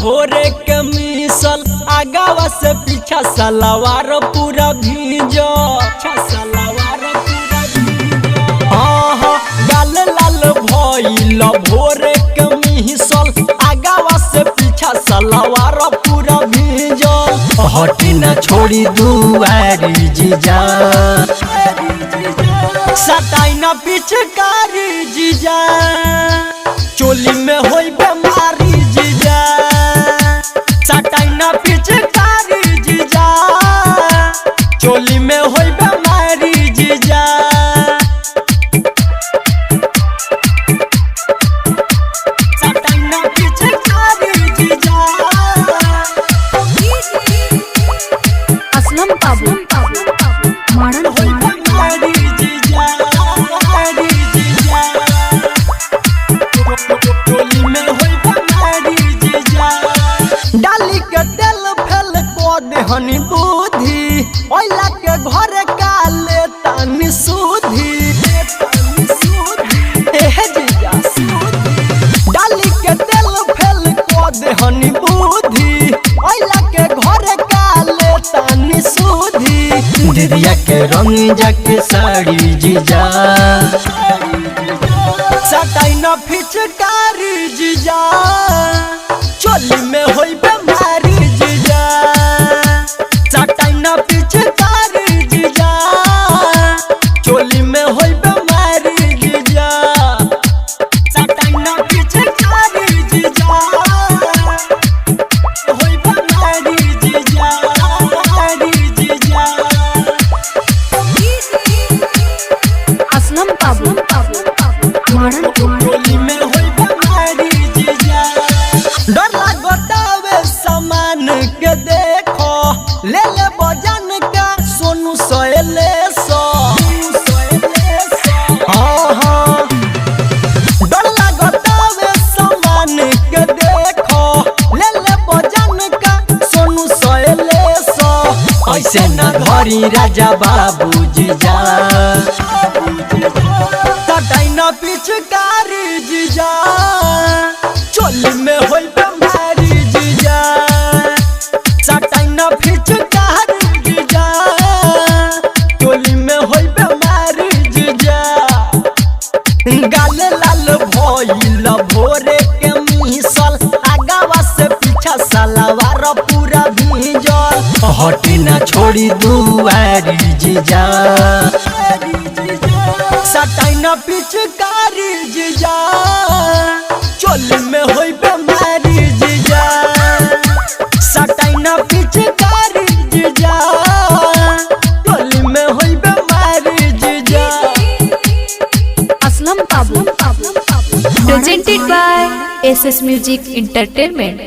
भोरे के मिसल आगावा से पीछा सलवार पूरा भीजो गाल लाल भइल भोरे के मिसल आगावा से पीछा सलवार पूरा भीजो हटी न छोड़ी दुआरी जीजा सटाई न पिचकारी जीजा चोली में होई बेमारी जीजा सटाई न पिचकारी जीजा चोली में होई बेमारी जीजा सटाई न पिचकारी जीजा असलम बाबू मॉडर्न बेमारी जीजा चोली में होई बेमारी जीजा डाली के तेल फेल को देहनी बुद्धि ओइला के घर काले तानी सुधी एहे जीजा डाली के तेल फेल को देहनी बुद्धि ओइला के घर काले तानी सुधी दीदिया के रंग जाके साड़ी जीजा सटाई न फिचकारी जीजा चोली में होई बेमारी जीजा सटाई न फिचकारी जीजा चोली में होई बेमारी जीजा सटाई न फिचकारी जीजा होई बेमारी जीजा असलम बाबू मॉडर्न चोली में होई बेमारी जीजा डर लागतावे सामान के देखो ले ले बजान का सोनू सोएले सो हाँ डर लागतावे सामान के देखो ले ले बजान का सोनू सोएले सो ऐसे न धरी राजा बाबू जीजा सटाई न पिचकारी जीजा चोली में होई बेमारी जीजा सटाई न पिचकारी जीजा चोली में होई बेमारी जीजा गाल लाल भइल भोरे के मिसल आगावा से पीछा सलवार पूरा भीजल हटी न छोड़ी दुआरी जीजा सटाई न पिचकारी जीजा चोली में होई बेमारी जीजा सटाई न पिचकारी जीजा चोली में होई बेमारी जीजा असलम बाबू presented by SS Music Entertainment।